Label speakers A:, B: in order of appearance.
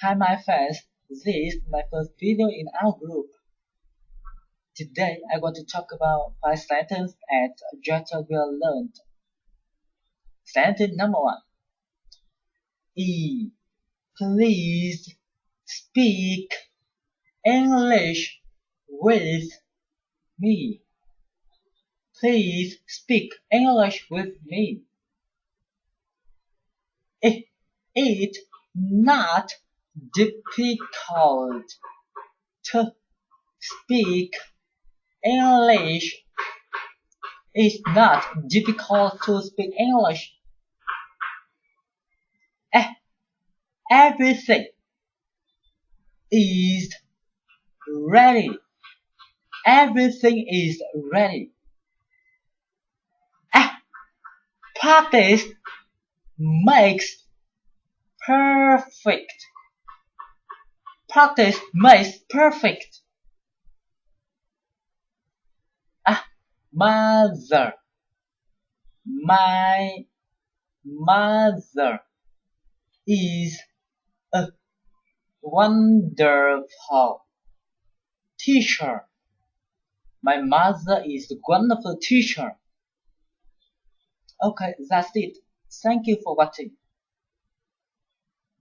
A: Hi my friends, this is my first video in our group. Today I want to talk about 5 sentences and adjectives we learned. Sentence number 1. Please speak English with me. Please speak English with me. It's not difficult to speak English. It's not difficult to speak English. Everything is ready. Everything is ready. Practice makes perfect. Practice makes perfect. Mother. My mother is a wonderful teacher. My mother is a wonderful teacher. Okay, that's it. Thank you for watching.